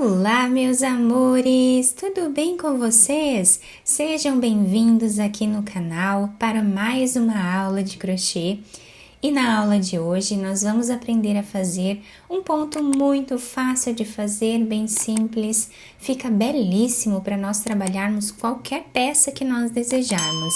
Olá, meus amores! Tudo bem com vocês? Sejam bem-vindos aqui no canal para mais uma aula de crochê. E na aula de hoje nós vamos aprender a fazer um ponto muito fácil de fazer, bem simples. Fica belíssimo para nós trabalharmos qualquer peça que nós desejarmos.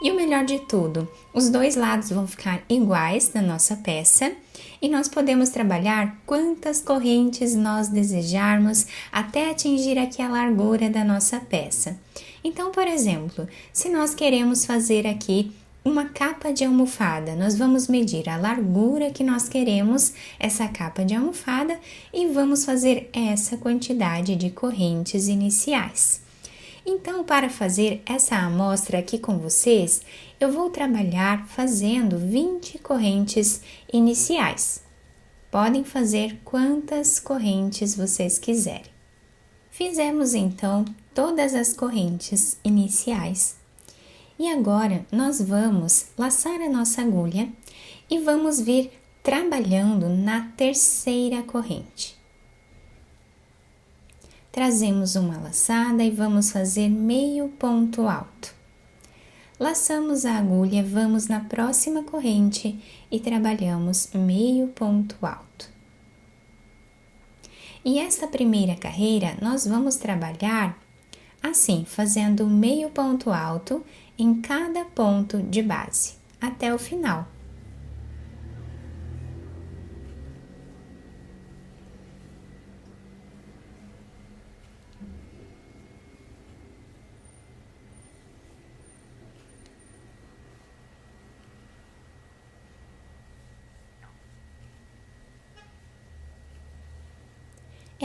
E o melhor de tudo, os dois lados vão ficar iguais na nossa peça e nós podemos trabalhar quantas correntes nós desejarmos até atingir aqui a largura da nossa peça. Então, por exemplo, se nós queremos fazer aqui uma capa de almofada, nós vamos medir a largura que nós queremos essa capa de almofada e vamos fazer essa quantidade de correntes iniciais. Então, para fazer essa amostra aqui com vocês, eu vou trabalhar fazendo 20 correntes iniciais. Podem fazer quantas correntes vocês quiserem. Fizemos então todas as correntes iniciais. E agora nós vamos laçar a nossa agulha e vamos vir trabalhando na terceira corrente. Trazemos uma laçada e vamos fazer meio ponto alto. Laçamos a agulha, vamos na próxima corrente e trabalhamos meio ponto alto. E esta primeira carreira nós vamos trabalhar assim, fazendo meio ponto alto em cada ponto de base, até o final.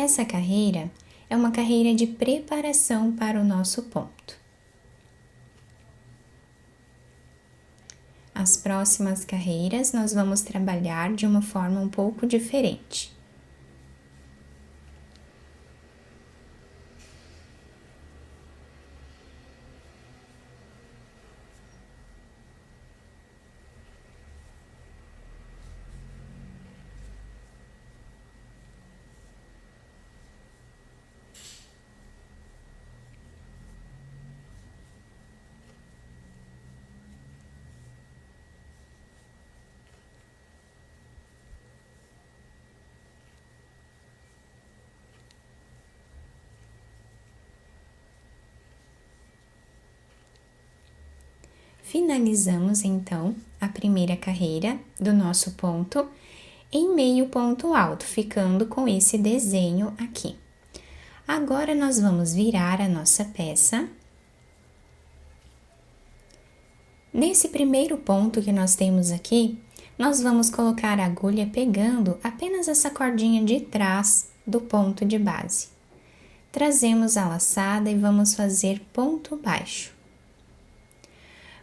Essa carreira é uma carreira de preparação para o nosso ponto. As próximas carreiras nós vamos trabalhar de uma forma um pouco diferente. Finalizamos então a primeira carreira do nosso ponto em meio ponto alto, ficando com esse desenho aqui. Agora nós vamos virar a nossa peça. Nesse primeiro ponto que nós temos aqui, nós vamos colocar a agulha pegando apenas essa cordinha de trás do ponto de base. Trazemos a laçada e vamos fazer ponto baixo.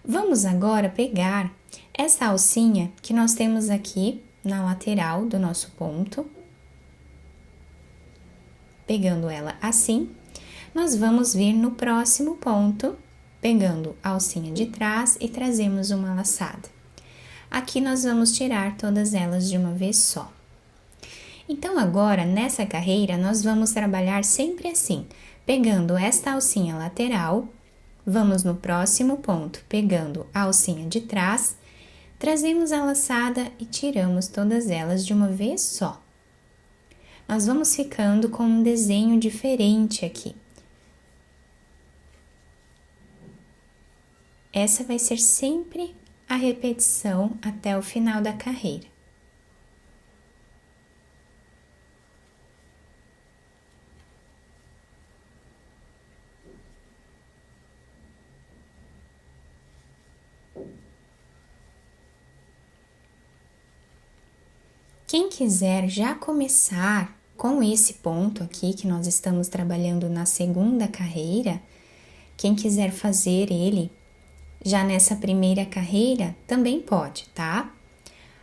Vamos agora pegar essa alcinha que nós temos aqui na lateral do nosso ponto. Pegando ela assim, nós vamos vir no próximo ponto, pegando a alcinha de trás e trazemos uma laçada. Aqui nós vamos tirar todas elas de uma vez só. Então, agora, nessa carreira, nós vamos trabalhar sempre assim, pegando esta alcinha lateral. Vamos no próximo ponto, pegando a alcinha de trás, trazemos a laçada e tiramos todas elas de uma vez só. Nós vamos ficando com um desenho diferente aqui. Essa vai ser sempre a repetição até o final da carreira. Quem quiser já começar com esse ponto aqui que nós estamos trabalhando na segunda carreira, quem quiser fazer ele já nessa primeira carreira, também pode, tá?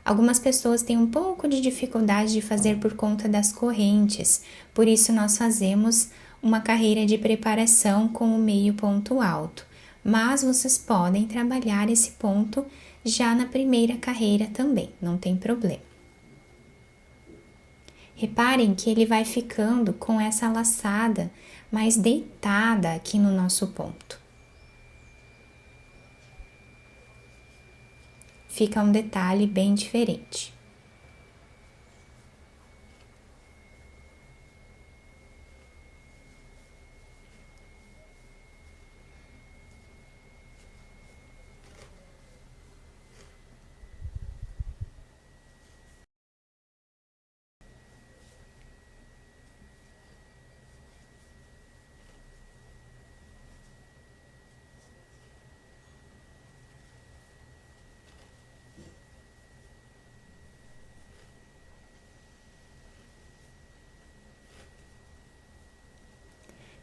Algumas pessoas têm um pouco de dificuldade de fazer por conta das correntes, por isso nós fazemos uma carreira de preparação com o meio ponto alto, mas vocês podem trabalhar esse ponto já na primeira carreira também, não tem problema. Reparem que ele vai ficando com essa laçada mais deitada aqui no nosso ponto. Fica um detalhe bem diferente.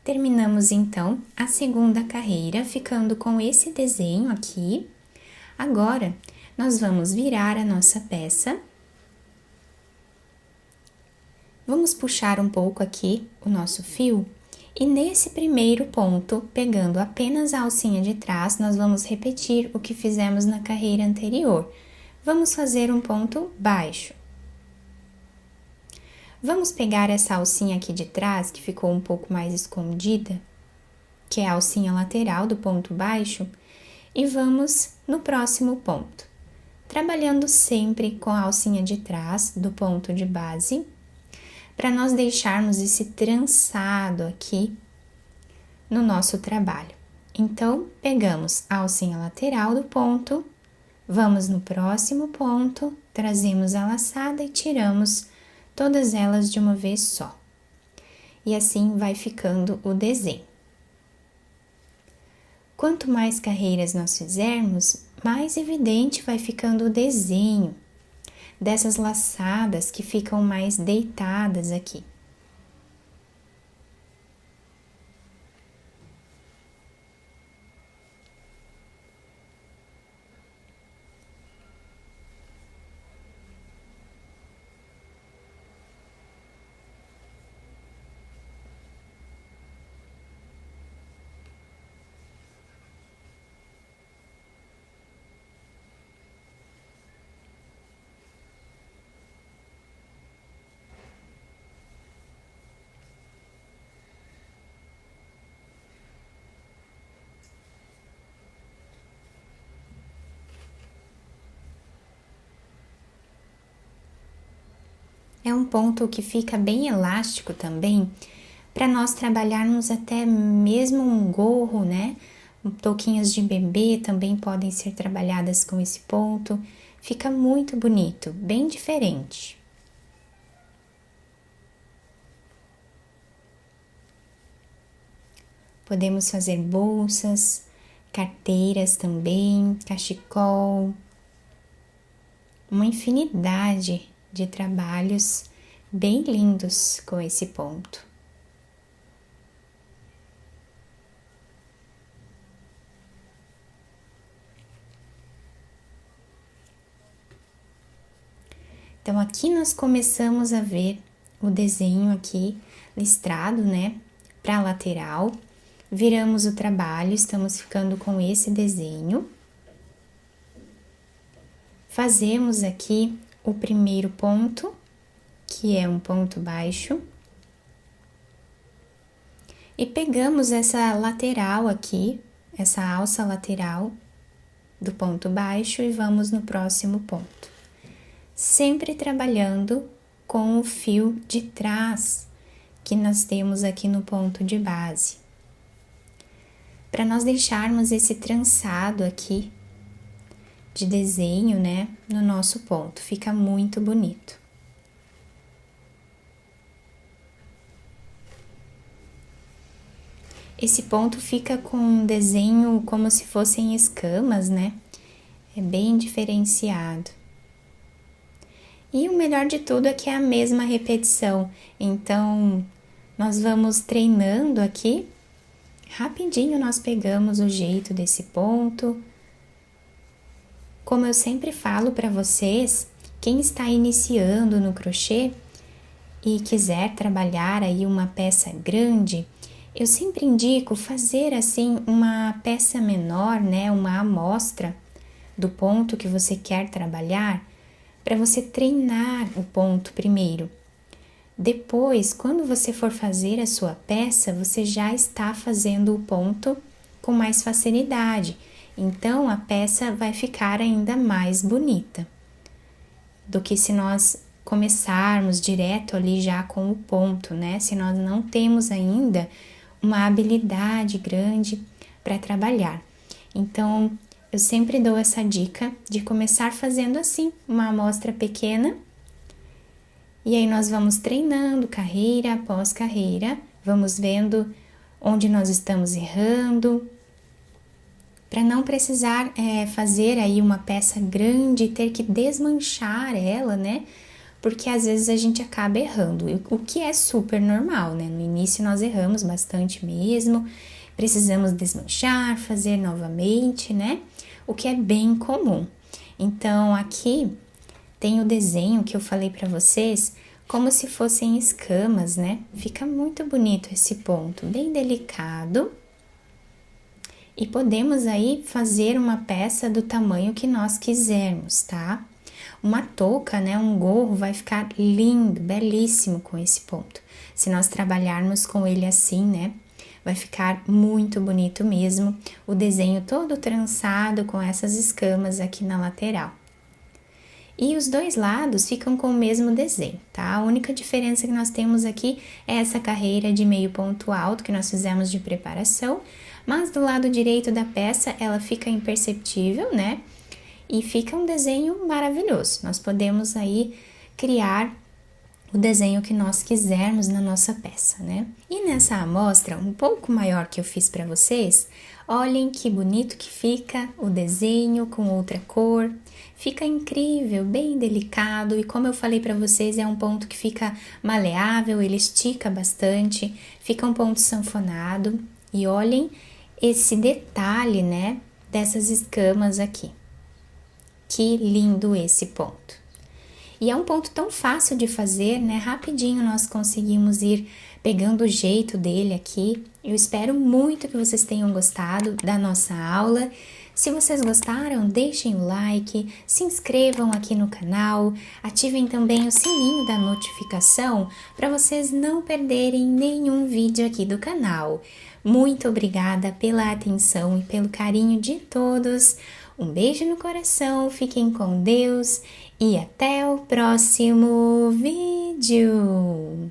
Terminamos então a segunda carreira, ficando com esse desenho aqui. Agora, nós vamos virar a nossa peça. Vamos puxar um pouco aqui o nosso fio e nesse primeiro ponto, pegando apenas a alcinha de trás, nós vamos repetir o que fizemos na carreira anterior. Vamos fazer um ponto baixo. Vamos pegar essa alcinha aqui de trás, que ficou um pouco mais escondida, que é a alcinha lateral do ponto baixo, e vamos no próximo ponto, trabalhando sempre com a alcinha de trás do ponto de base, para nós deixarmos esse trançado aqui no nosso trabalho. Então, pegamos a alcinha lateral do ponto, vamos no próximo ponto, trazemos a laçada e tiramos todas elas de uma vez só. E assim vai ficando o desenho. Quanto mais carreiras nós fizermos, mais evidente vai ficando o desenho dessas laçadas que ficam mais deitadas aqui. É um ponto que fica bem elástico também, para nós trabalharmos até mesmo um gorro, né? Touquinhas de bebê também podem ser trabalhadas com esse ponto. Fica muito bonito, bem diferente. Podemos fazer bolsas, carteiras também, cachecol, uma infinidade de trabalhos bem lindos com esse ponto. Então, aqui nós começamos a ver o desenho aqui listrado, né, para a lateral. Viramos o trabalho, estamos ficando com esse desenho. Fazemos aqui o primeiro ponto, que é um ponto baixo. E pegamos essa lateral aqui, essa alça lateral do ponto baixo e vamos no próximo ponto. Sempre trabalhando com o fio de trás que nós temos aqui no ponto de base. Para nós deixarmos esse trançado aqui de desenho, né, no nosso ponto, fica muito bonito. Esse ponto fica com um desenho como se fossem escamas, né? É bem diferenciado. E o melhor de tudo é que é a mesma repetição, então nós vamos treinando aqui, rapidinho nós pegamos o jeito desse ponto. Como eu sempre falo para vocês, quem está iniciando no crochê e quiser trabalhar aí uma peça grande, eu sempre indico fazer assim uma peça menor, né, uma amostra do ponto que você quer trabalhar, para você treinar o ponto primeiro. Depois, quando você for fazer a sua peça, você já está fazendo o ponto com mais facilidade. Então, a peça vai ficar ainda mais bonita do que se nós começarmos direto ali já com o ponto, né? Se nós não temos ainda uma habilidade grande para trabalhar. Então, eu sempre dou essa dica de começar fazendo assim, uma amostra pequena. E aí nós vamos treinando carreira após carreira, vamos vendo onde nós estamos errando, para não precisar fazer aí uma peça grande e ter que desmanchar ela, né? Porque às vezes a gente acaba errando, o que é super normal, né? No início nós erramos bastante mesmo, precisamos desmanchar, fazer novamente, né? O que é bem comum. Então aqui tem o desenho que eu falei para vocês, como se fossem escamas, né? Fica muito bonito esse ponto, bem delicado. E podemos aí fazer uma peça do tamanho que nós quisermos, tá? Uma touca, né, um gorro vai ficar lindo, belíssimo com esse ponto. Se nós trabalharmos com ele assim, né, vai ficar muito bonito mesmo. O desenho todo trançado com essas escamas aqui na lateral. E os dois lados ficam com o mesmo desenho, tá? A única diferença que nós temos aqui é essa carreira de meio ponto alto que nós fizemos de preparação, mas do lado direito da peça ela fica imperceptível, né? E fica um desenho maravilhoso. Nós podemos aí criar o desenho que nós quisermos na nossa peça, né? E nessa amostra um pouco maior que eu fiz para vocês, olhem que bonito que fica o desenho com outra cor. Fica incrível, bem delicado e como eu falei para vocês, é um ponto que fica maleável, ele estica bastante, fica um ponto sanfonado. E olhem esse detalhe, né, dessas escamas aqui. Que lindo esse ponto. E é um ponto tão fácil de fazer, né? Rapidinho nós conseguimos ir pegando o jeito dele aqui. Eu espero muito que vocês tenham gostado da nossa aula. Se vocês gostaram, deixem o like, se inscrevam aqui no canal, ativem também o sininho da notificação para vocês não perderem nenhum vídeo aqui do canal. Muito obrigada pela atenção e pelo carinho de todos. Um beijo no coração, fiquem com Deus e até o próximo vídeo!